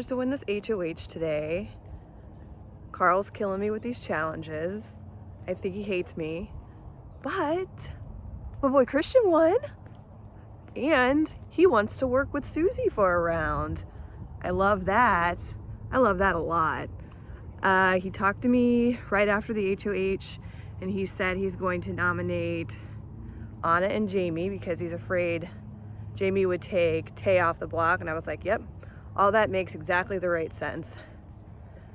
managed to win this HOH today. Carl's killing me with these challenges. I think he hates me. But my boy Christian won. And he wants to work with Susie for a round. I love that. I love that a lot. He talked to me right after the HOH and he said he's going to nominate Anna and Jamie because he's afraid Jamie would take Tay off the block. And I was like, yep, all that makes exactly the right sense.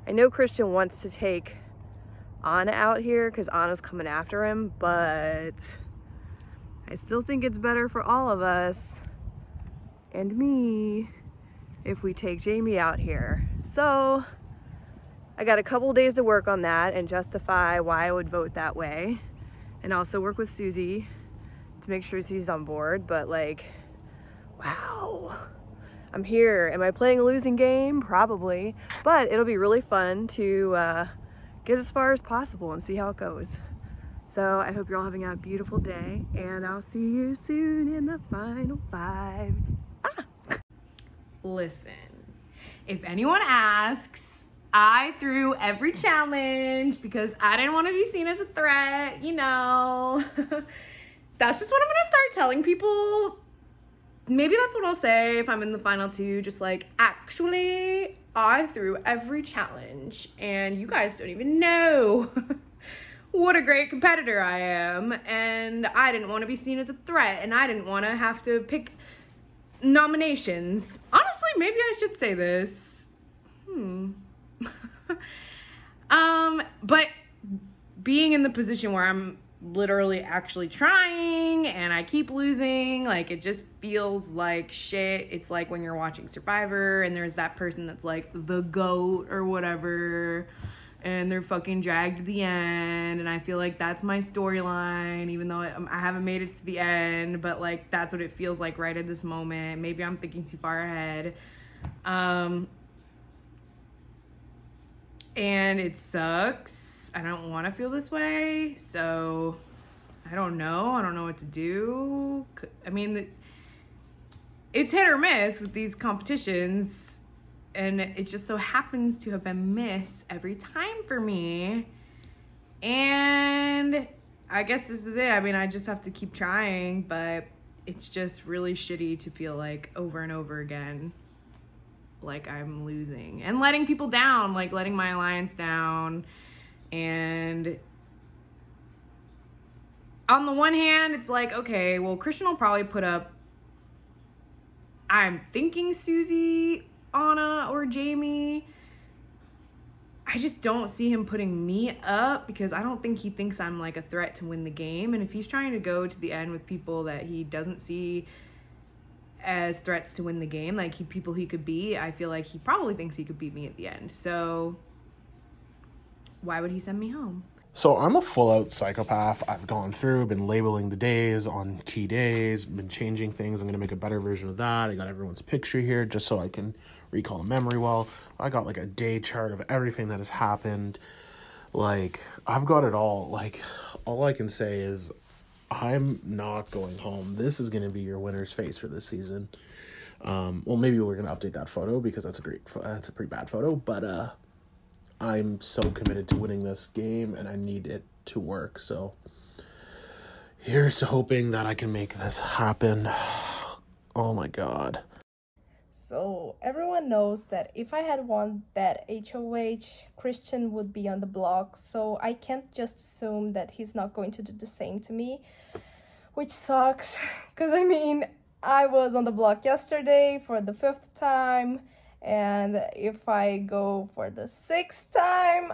I know Christian wants to take Anna out here because Anna's coming after him, but I still think it's better for all of us and me if we take Jamie out here. So I got a couple days to work on that and justify why I would vote that way, and also work with Susie to make sure she's on board. But like, wow, I'm here. Am I playing a losing game? Probably, but it'll be really fun to get as far as possible and see how it goes. So I hope you're all having a beautiful day, and I'll see you soon in the final 5. Listen, if anyone asks, I threw every challenge because I didn't want to be seen as a threat, you know. That's just what I'm gonna start telling people. Maybe that's what I'll say if I'm in the final 2, just like, actually, I threw every challenge and you guys don't even know what a great competitor I am, and I didn't want to be seen as a threat, and I didn't want to have to pick nominations. Honestly, maybe I should say this. But being in the position where I'm literally actually trying and I keep losing, like, it just feels like shit. It's like when you're watching Survivor and there's that person that's like the GOAT or whatever, and they're fucking dragged to the end, and I feel like that's my storyline, even though I haven't made it to the end, but like that's what it feels like right at this moment. Maybe I'm thinking too far ahead. And it sucks. I don't want to feel this way, so I don't know what to do. I mean, it's hit or miss with these competitions, and it just so happens to have been miss every time for me. And I guess this is it. I mean, I just have to keep trying, but it's just really shitty to feel like over and over again like I'm losing and letting people down, like letting my alliance down. And on the one hand, it's like, okay, well, Christian will probably put up, I'm thinking Susie, Anna, or Jamie. I just don't see him putting me up because I don't think he thinks I'm like a threat to win the game. And if he's trying to go to the end with people that he doesn't see as threats to win the game, like people he could be, I feel like he probably thinks he could beat me at the end. So why would he send me home? So I'm a full-out psychopath. I've gone through, been labeling the days on key days, been changing things. I'm going to make a better version of that. I got everyone's picture here just so I can recall memory well. I got like a day chart of everything that has happened. Like, I've got it all. Like, all I can say is I'm not going home. This is going to be your winner's face for this season. Well, maybe we're going to update that photo because that's a pretty bad photo, but I'm so committed to winning this game and I need it to work. So here's to hoping that I can make this happen. Oh my God. So everyone knows that if I had won that HOH, Christian would be on the block. So I can't just assume that he's not going to do the same to me, which sucks. Because I mean, I was on the block yesterday for the 5th time. And if I go for the 6th time,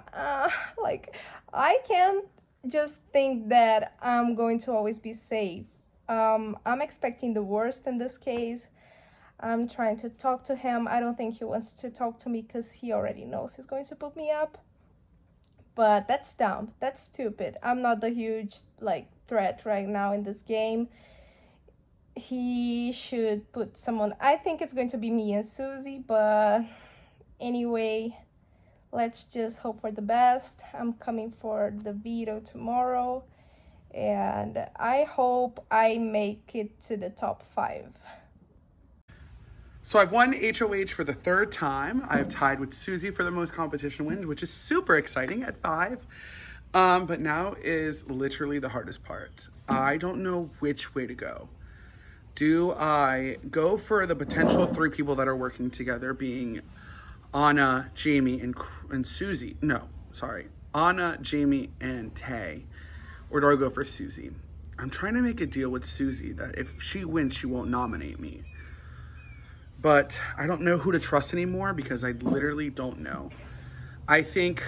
like, I can't just think that I'm going to always be safe. I'm expecting the worst in this case. I'm trying to talk to him. I don't think he wants to talk to me because he already knows he's going to put me up. But that's dumb. That's stupid. I'm not the huge, like, threat right now in this game. He should put someone. I think it's going to be me and Susie, but anyway, let's just hope for the best. I'm coming for the veto tomorrow, and I hope I make it to the top 5. So I've won HOH for the 3rd time. I've tied with Susie for the most competition wins, which is super exciting at 5. But now is literally the hardest part. I don't know which way to go. Do I go for the potential 3 people that are working together, being Anna, Jamie, and Susie? No, sorry. Anna, Jamie, and Tay. Or do I go for Susie? I'm trying to make a deal with Susie that if she wins, she won't nominate me. But I don't know who to trust anymore because I literally don't know. I think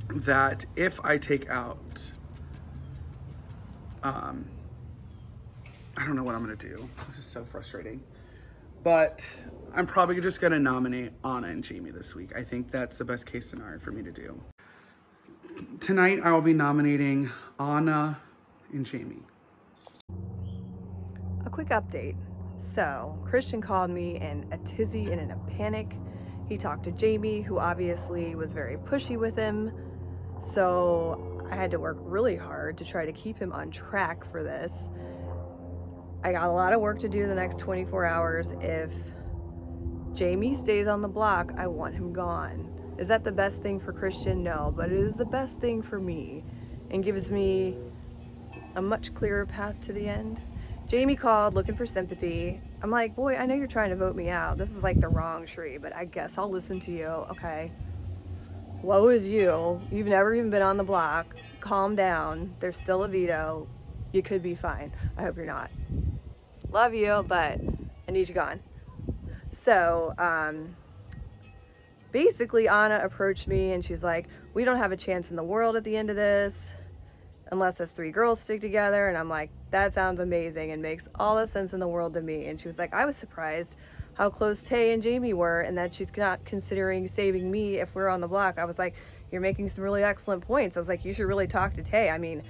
that if I take out, I don't know what I'm gonna do. This is so frustrating. But I'm probably just gonna nominate Anna and Jamie this week. I think that's the best case scenario for me to do. Tonight, I will be nominating Anna and Jamie. A quick update. So, Christian called me in a tizzy and in a panic. He talked to Jamie, who obviously was very pushy with him. So, I had to work really hard to try to keep him on track for this. I got a lot of work to do the next 24 hours. If Jamie stays on the block, I want him gone. Is that the best thing for Christian? No, but it is the best thing for me and gives me a much clearer path to the end. Jamie called looking for sympathy. I'm like, boy, I know you're trying to vote me out. This is like the wrong tree, but I guess I'll listen to you. Okay. Woe is you. You've never even been on the block. Calm down. There's still a veto. You could be fine. I hope you're not. Love you, but I need you gone. So, basically Anna approached me and she's like, we don't have a chance in the world at the end of this unless us 3 girls stick together. And I'm like, that sounds amazing and makes all the sense in the world to me. And she was like, I was surprised how close Tay and Jamie were and that she's not considering saving me if we're on the block. I was like, you're making some really excellent points. I was like, you should really talk to Tay. I mean,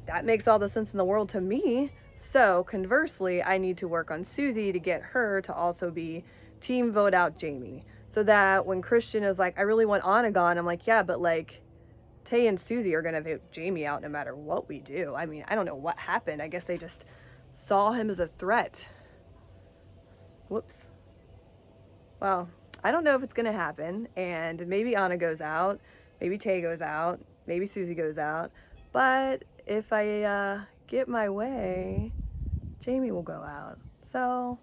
that makes all the sense in the world to me. So conversely, I need to work on Susie to get her to also be team vote out Jamie. So that when Christian is like, I really want Anna gone, I'm like, yeah, but like Tay and Susie are gonna vote Jamie out no matter what we do. I mean, I don't know what happened. I guess they just saw him as a threat. Whoops. Well, I don't know if it's gonna happen, and maybe Anna goes out, maybe Tay goes out, maybe Susie goes out, but if I get my way, Jamie will go out. So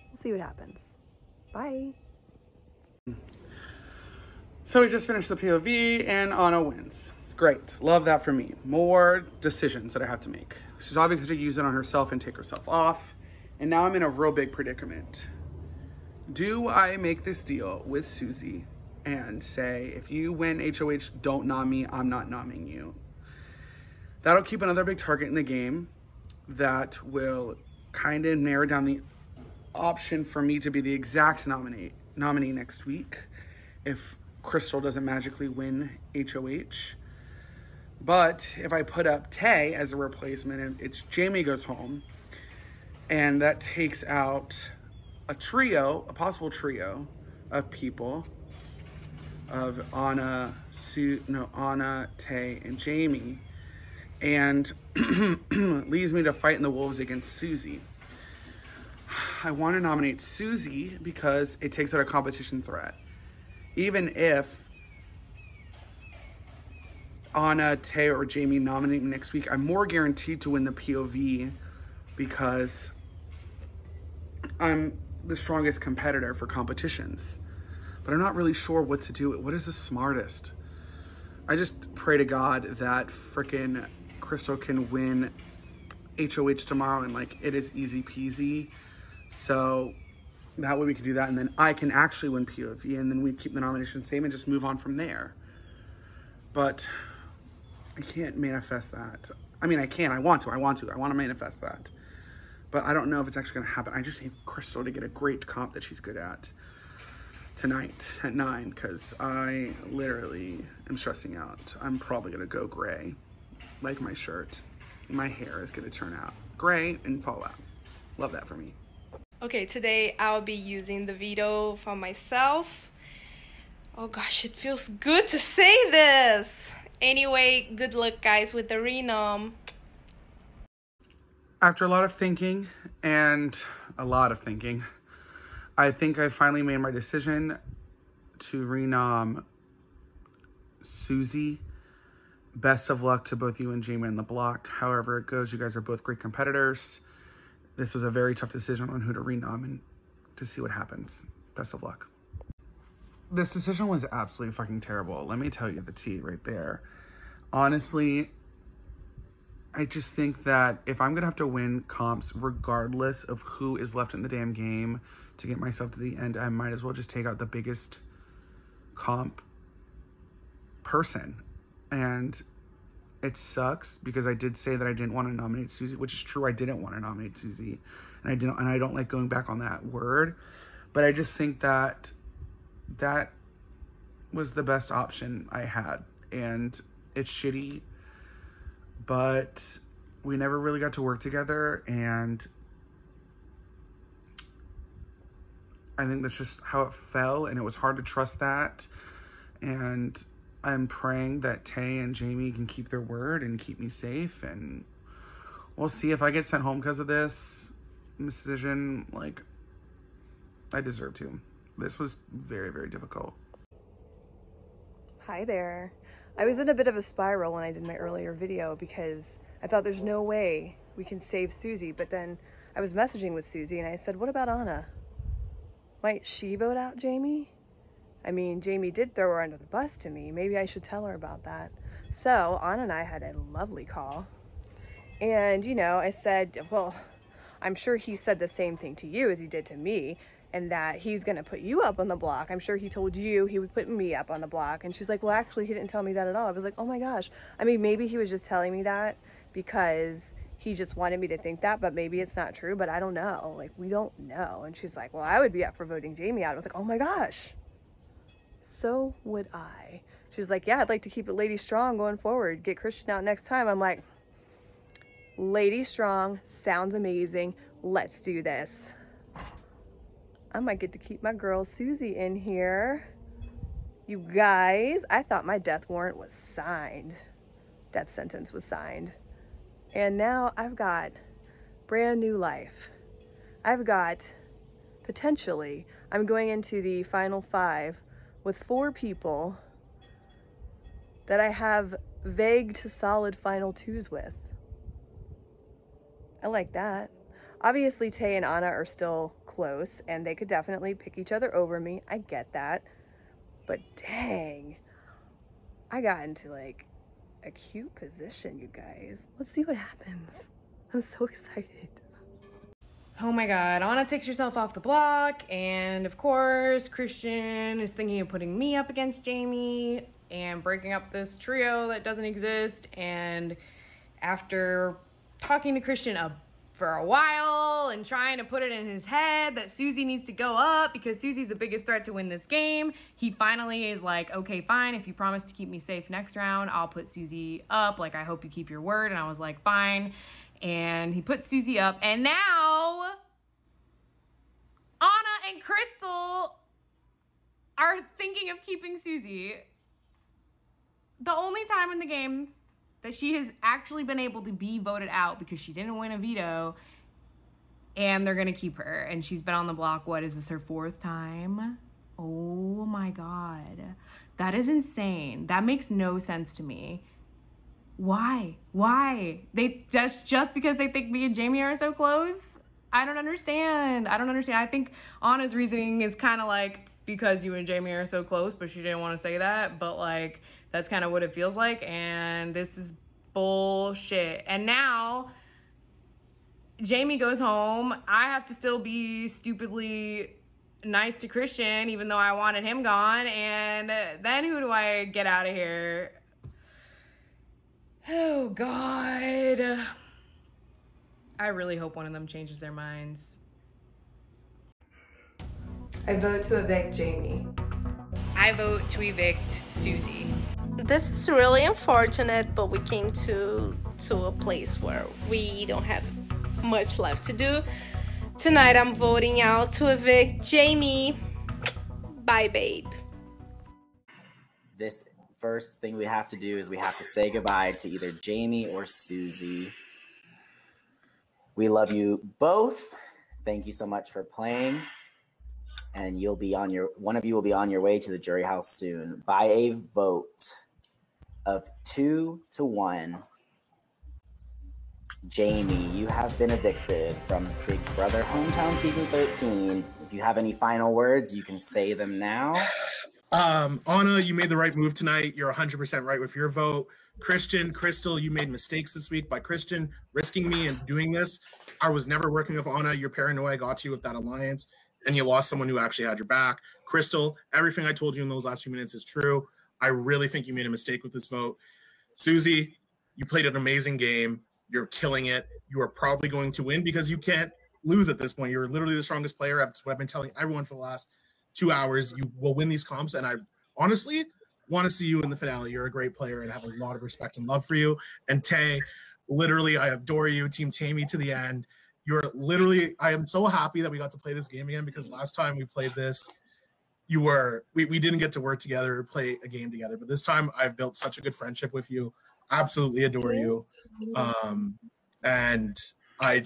we'll see what happens. Bye. So we just finished the POV and Anna wins. Great, love that for me. More decisions that I have to make. She's obviously going to use it on herself and take herself off. And now I'm in a real big predicament. Do I make this deal with Susie and say, if you win HOH, don't nom me, I'm not nomming you? That'll keep another big target in the game. That will kind of narrow down the option for me to be the exact nominee next week if Crystal doesn't magically win HOH. But if I put up Tay as a replacement and it's Jamie goes home, and that takes out a possible trio of people of Anna, Tay, and Jamie, and leaves me to fight in the wolves against Susie. I want to nominate Susie because it takes out a competition threat. Even if Anna, Tay, or Jamie nominate me next week, I'm more guaranteed to win the POV because I'm the strongest competitor for competitions. But I'm not really sure what to do. What is the smartest? I just pray to God that frickin' Crystal can win HOH tomorrow and like it is easy peasy. So that way we can do that, and then I can actually win POV, and then we keep the nomination same and just move on from there. But I can't manifest that. I mean, I can. I want to manifest that. But I don't know if it's actually going to happen. I just need Crystal to get a great comp that she's good at tonight at 9, because I literally am stressing out. I'm probably going to go gray, like my shirt. My hair is going to turn out gray and fall out. Love that for me. Okay, today I'll be using the veto for myself. Oh gosh, it feels good to say this. Anyway, good luck guys with the renom. After a lot of thinking and a lot of thinking. I think I finally made my decision to renom Susie. Best of luck to both you and Jamie on the block. However it goes, you guys are both great competitors. This was a very tough decision on who to renom and to see what happens. Best of luck. This decision was absolutely fucking terrible. Let me tell you the tea right there. Honestly, I just think that if I'm gonna have to win comps regardless of who is left in the damn game to get myself to the end, I might as well just take out the biggest comp person. And it sucks because I did say that I didn't want to nominate Susie, which is true. I didn't want to nominate Susie, and I don't like going back on that word, but I just think that that was the best option I had, and it's shitty, but we never really got to work together, and I think that's just how it fell, and it was hard to trust that, and I'm praying that Tay and Jamie can keep their word and keep me safe, and we'll see if I get sent home because of this decision. Like, I deserve to. This was very, very difficult. Hi there. I was in a bit of a spiral when I did my earlier video because I thought there's no way we can save Susie, but then I was messaging with Susie and I said, what about Anna? Might she vote out Jamie? I mean, Jamie did throw her under the bus to me. Maybe I should tell her about that. So Anna and I had a lovely call. And, you know, I said, well, I'm sure he said the same thing to you as he did to me, and that he's going to put you up on the block. I'm sure he told you he would put me up on the block. And she's like, well, actually, he didn't tell me that at all. I was like, oh my gosh. I mean, maybe he was just telling me that because he just wanted me to think that, but maybe it's not true, but I don't know. Like, we don't know. And she's like, well, I would be up for voting Jamie out. I was like, oh my gosh. So would I. She's like, yeah, I'd like to keep it Lady Strong going forward. Get Christian out next time. I'm like, Lady Strong sounds amazing. Let's do this. I might get to keep my girl Susie in here. You guys, I thought my death warrant was signed. Death sentence was signed. And now I've got brand new life. I've got, potentially, I'm going into the final 5 with 4 people that I have vague to solid final 2s with. I like that. Obviously, Tay and Anna are still close, and they could definitely pick each other over me. I get that. But dang, I got into like a cute position, you guys. Let's see what happens. I'm so excited. Oh my God, Anna takes herself off the block, and of course, Christian is thinking of putting me up against Jamie and breaking up this trio that doesn't exist. And after talking to Christian for a while and trying to put it in his head that Susie needs to go up because Susie's the biggest threat to win this game, he finally is like, okay, fine, if you promise to keep me safe next round, I'll put Susie up. Like, I hope you keep your word. And I was like, fine. And he put Susie up, and now Anna and Crystal are thinking of keeping Susie. The only time in the game that she has actually been able to be voted out because she didn't win a veto, and they're gonna keep her. And she's been on the block, what is this, her 4th time? Oh my God. That is insane. That makes no sense to me. Why? They just because they think me and Jamie are so close? I don't understand. I think Anna's reasoning is kind of like, because you and Jamie are so close, but she didn't want to say that. But like, that's kind of what it feels like. And this is bullshit. And now Jamie goes home. I have to still be stupidly nice to Christian, even though I wanted him gone. And then who do I get out of here? Oh, God. I really hope one of them changes their minds. I vote to evict Jamie. I vote to evict Susie. This is really unfortunate, but we came to a place where we don't have much left to do. Tonight I'm voting out to evict Jamie. Bye, babe. This first thing we have to do is we have to say goodbye to either Jamie or Susie. We love you both, Thank you so much for playing. And you'll be on your, one of you will be on your way to the jury house soon. By a vote of 2-1, Jamie, you have been evicted from Big Brother Hometown Season 13. If you have any final words, you can say them now. Anna, you made the right move tonight. You're 100% right with your vote. Christian, Crystal, you made mistakes this week by Christian risking me and doing this. I was never working with Anna. Your paranoia got you with that alliance, and you lost someone who actually had your back. Crystal, everything I told you in those last few minutes is true. I really think you made a mistake with this vote. Susie, you played an amazing game. You're killing it. You are probably going to win because you can't lose at this point. You're literally the strongest player. That's what I've been telling everyone for the last 2 hours. You will win these comps, and I honestly want to see you in the finale. You're a great player, and I have a lot of respect and love for you. And Tay, literally, I adore you. Team Tammy to the end. You're literally, I am so happy that we got to play this game again, because last time we played this, we didn't get to work together or play a game together. But this time, I've built such a good friendship with you. Absolutely adore you. And I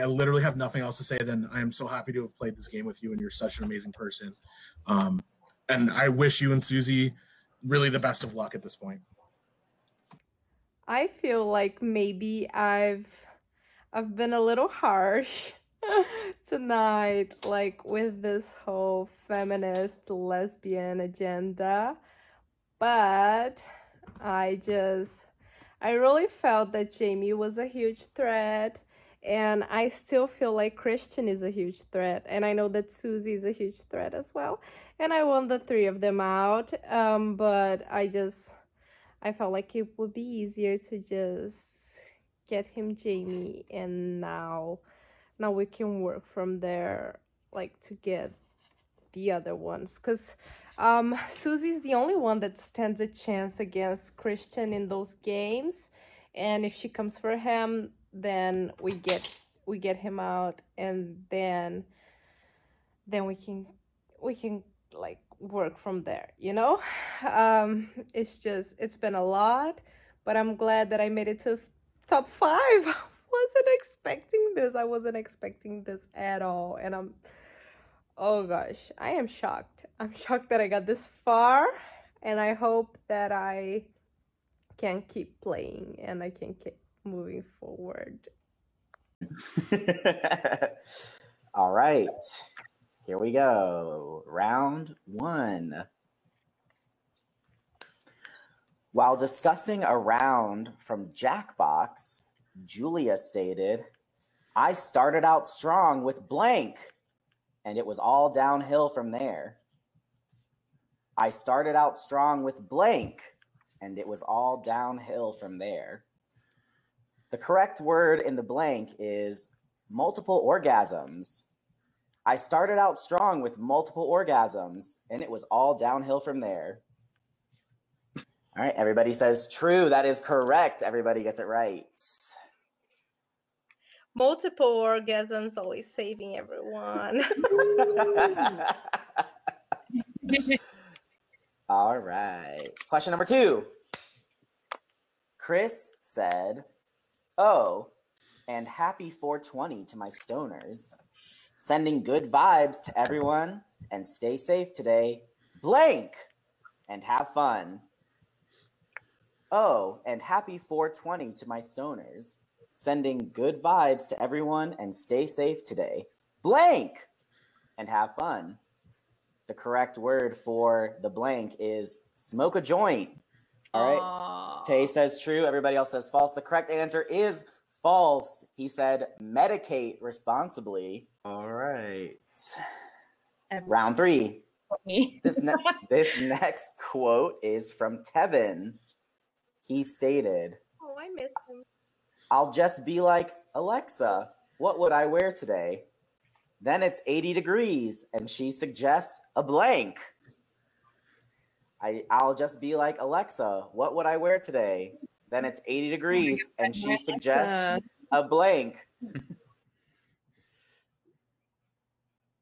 literally have nothing else to say than I am so happy to have played this game with you, and you're such an amazing person. And I wish you and Susie really the best of luck at this point. I feel like maybe I've been a little harsh tonight, like with this whole feminist lesbian agenda, but I really felt that Jamie was a huge threat, and I still feel like Christian is a huge threat, and I know that Susie is a huge threat as well, and I want the three of them out, but I felt like it would be easier to just get him Jamie, and now we can work from there, like, to get the other ones, because Susie's the only one that stands a chance against Christian in those games, and if she comes for him, then we get him out, and then we can like work from there, you know. It's been a lot, but I'm glad that I made it to top 5. I wasn't expecting this at all, and oh gosh, I am shocked. I'm shocked that I got this far, and I hope that I can keep playing and I can keep moving forward. All right, here we go. Round 1. While discussing a round from Jackbox, Julia stated, "I started out strong with blank, and it was all downhill from there." I started out strong with blank, and it was all downhill from there. The correct word in the blank is multiple orgasms. I started out strong with multiple orgasms, and it was all downhill from there. All right, everybody says true. That is correct. Everybody gets it right. Multiple orgasms, always saving everyone. All right. Question number 2. Chris said, "Oh, and happy 420 to my stoners. Sending good vibes to everyone, and stay safe today. Blank, and have fun." Oh, and happy 420 to my stoners. Sending good vibes to everyone, and stay safe today. Blank, and have fun. The correct word for the blank is smoke a joint. All right. Tay says true. Everybody else says false. The correct answer is false. He said medicate responsibly. All right. Round 3. This next quote is from Tevin. He stated, Oh, I miss him. "I'll just be like, Alexa, what would I wear today? Then it's 80 degrees, and she suggests a blank." I'll just be like, Alexa, what would I wear today? Then it's 80 degrees, and she suggests a blank.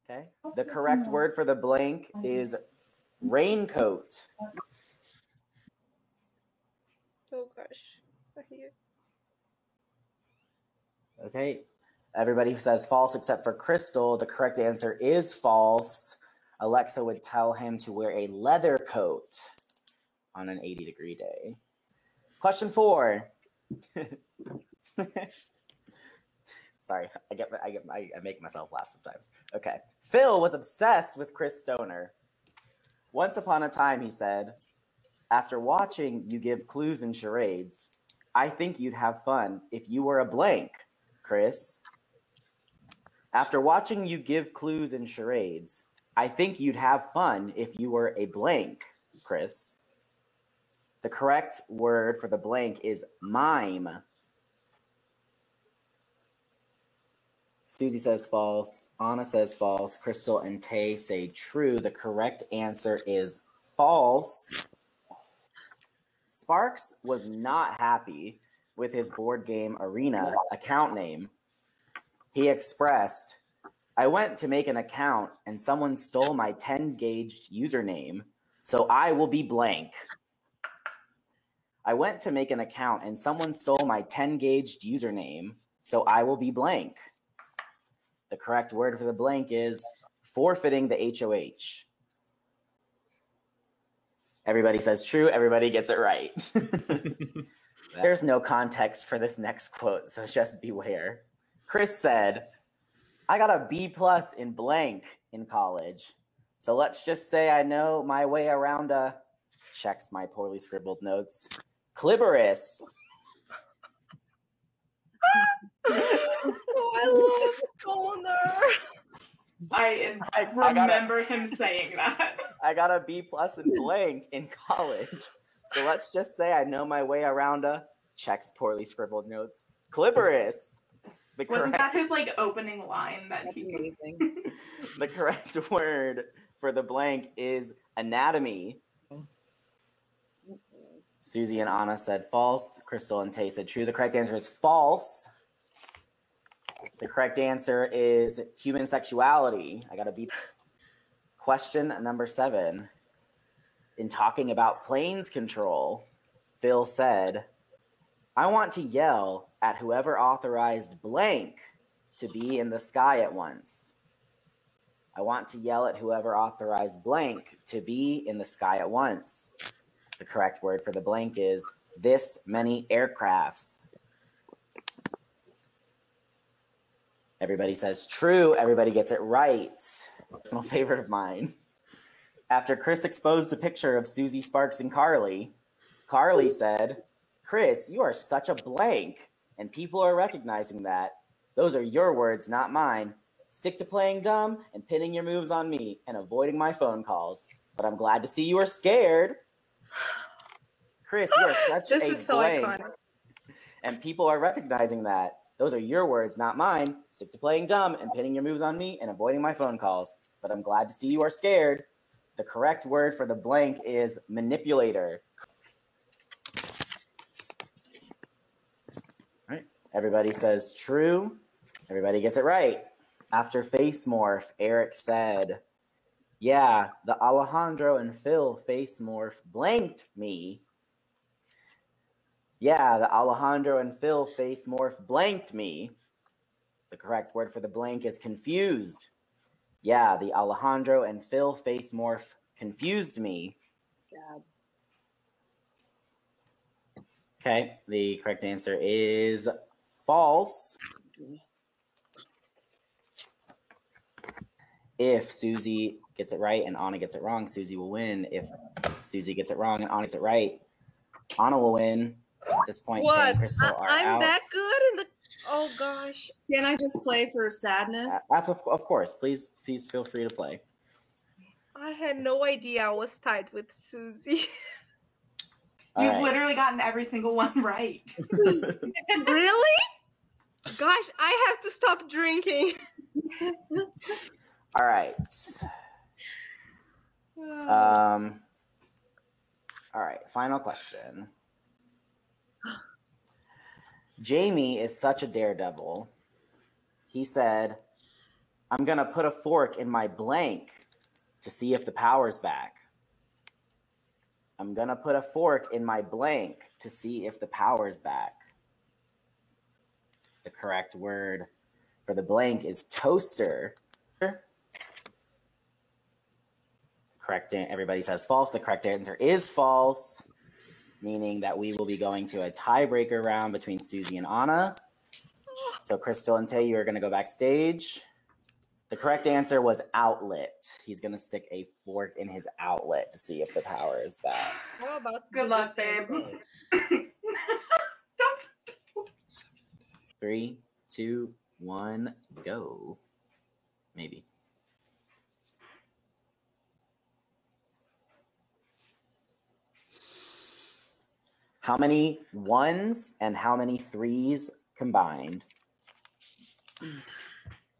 Okay. The correct word for the blank is raincoat. Oh gosh. Okay. Everybody says false except for Crystal. The correct answer is false. Alexa would tell him to wear a leather coat on an 80-degree day. Question 4. Sorry, I make myself laugh sometimes. Okay. Phil was obsessed with Chris Stoner. Once upon a time, he said, after watching you give clues and charades, I think you'd have fun if you were a blank, Chris. After watching you give clues and charades, I think you'd have fun if you were a blank, Chris. The correct word for the blank is mime. Susie says false. Anna says false. Crystal and Tay say true. The correct answer is false. Sparks was not happy with his board game arena account name. He expressed, I went to make an account and someone stole my 10-gauge username, so I will be blank. I went to make an account and someone stole my 10-gauge username, so I will be blank. The correct word for the blank is forfeiting the HOH. Everybody says true. Everybody gets it right. There's no context for this next quote, so just beware. Chris said, I got a B+ in blank in college. So let's just say I know my way around a, checks my poorly scribbled notes, clitoris. Oh, I love Stoner. I remember him saying that. I got a B+ in blank in college. So let's just say I know my way around a, checks poorly scribbled notes, clitoris. Wasn't that his like opening line? That's amazing. The correct word for the blank is anatomy. Susie and Anna said false. Crystal and Tay said true. The correct answer is false. The correct answer is human sexuality. I gotta beat. Question number 7. In talking about planes control, Phil said, I want to yell at whoever authorized blank to be in the sky at once. I want to yell at whoever authorized blank to be in the sky at once. The correct word for the blank is this many aircrafts. Everybody says true. Everybody gets it right. Personal favorite of mine. After Chris exposed a picture of Susie, Sparks, and Carly, Carly said, Chris, you are such a blank, and people are recognizing that. Those are your words, not mine. Stick to playing dumb and pinning your moves on me and avoiding my phone calls. But I'm glad to see you are scared. Chris, you are such This a is so blank, iconic. and people are recognizing that. Those are your words, not mine. Stick to playing dumb and pinning your moves on me and avoiding my phone calls. But I'm glad to see you are scared. The correct word for the blank is manipulator. All right. Everybody says true. Everybody gets it right. After face morph, Eric said, yeah, the Alejandro and Phil face morph blanked me. Yeah, the Alejandro and Phil face morph blanked me. The correct word for the blank is confused. Yeah, the Alejandro and Phil face morph confused me. God. Okay, the correct answer is false. If Susie gets it right and Anna gets it wrong, Susie will win. If Susie gets it wrong and Anna gets it right, Anna will win. At this point, Kay What? and Crystal are I'm out. that good in the. Oh gosh. Can I just play for sadness? Of course, please feel free to play. I had no idea I was tied with Susie. All You've right. literally gotten every single one right. Really? Gosh, I have to stop drinking. All right. All right, final question. Jamie is such a daredevil. He said, I'm going to put a fork in my blank to see if the power's back. I'm going to put a fork in my blank to see if the power's back. The correct word for the blank is toaster. Everybody says false. The correct answer is false, meaning that we will be going to a tiebreaker round between Susie and Anna. So Crystal and Tay, you are going to go backstage. The correct answer was outlet. He's going to stick a fork in his outlet to see if the power is back. How about Good luck, babe. 3, 2, 1, go. Maybe. How many ones and how many threes combined?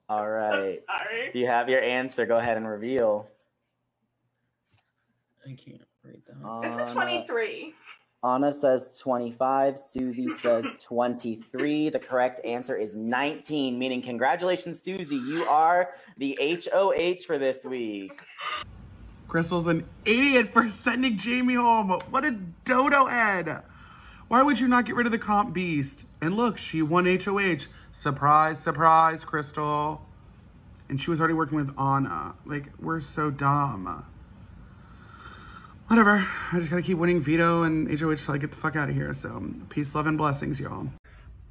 All right. Sorry. If you have your answer, go ahead and reveal. I can't read that. It's a 23. Anna says 25. Susie says 23. The correct answer is 19, meaning congratulations, Susie. You are the HOH for this week. Crystal's an idiot for sending Jamie home. What a dodo head. Why would you not get rid of the comp beast? And look, she won HOH. Surprise, surprise, Crystal. And she was already working with Anna. Like, we're so dumb. Whatever. I just gotta keep winning veto and HOH till I get the fuck out of here. So, peace, love, and blessings, y'all.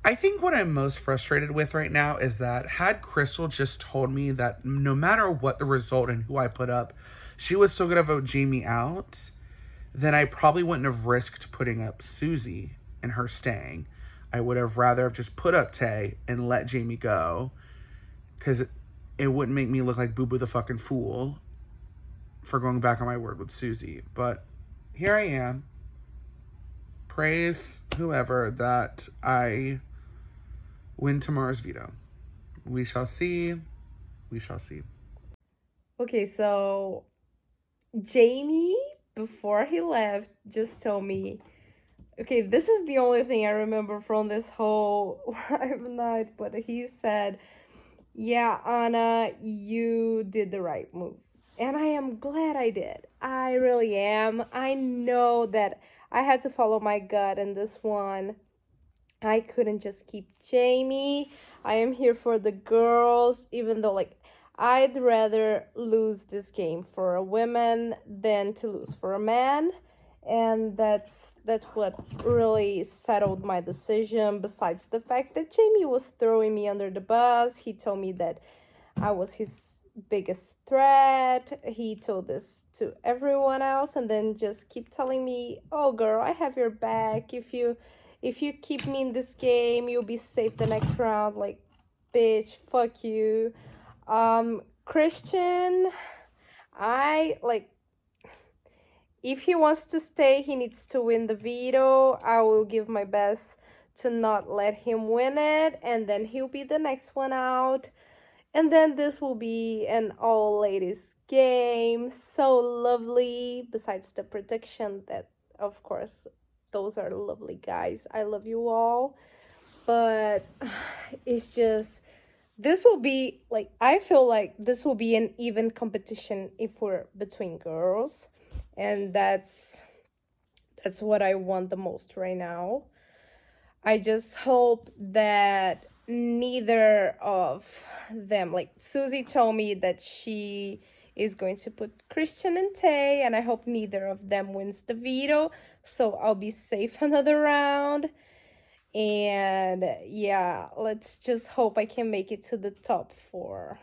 I think what I'm most frustrated with right now is that had Crystal just told me that no matter what the result and who I put up, she was still gonna vote Jamie out, then I probably wouldn't have risked putting up Susie and her staying. I would have rather have just put up Tay and let Jamie go, because it wouldn't make me look like Boo Boo the fucking fool for going back on my word with Susie. But here I am. Praise whoever that I win tomorrow's veto. We shall see. We shall see. Okay, so Jamie, before he left, just told me, okay, this is the only thing I remember from this whole live night, but he said, yeah, Anna, you did the right move. And I am glad I did. I really am. I know that I had to follow my gut in this one. I couldn't just keep Jamie. I am here for the girls, even though, like, I'd rather lose this game for a woman than to lose for a man. And that's what really settled my decision, besides the fact that Jamie was throwing me under the bus. He told me that I was his biggest threat. He told this to everyone else, and then just keep telling me, oh girl, I have your back. If you keep me in this game, you'll be safe the next round. Like, bitch, fuck you. Christian, if he wants to stay, he needs to win the veto. I will give my best to not let him win it, and then he'll be the next one out. And then this will be an all-ladies game. So lovely. Besides the prediction that, of course, those are lovely guys. I love you all. But it's just, this will be, like, I feel like this will be an even competition if we're between girls. And that's what I want the most right now. I just hope that neither of them, like, Susie told me that she is going to put Christian and Tay, and I hope neither of them wins the veto, so I'll be safe another round. And yeah, let's just hope I can make it to the top 4.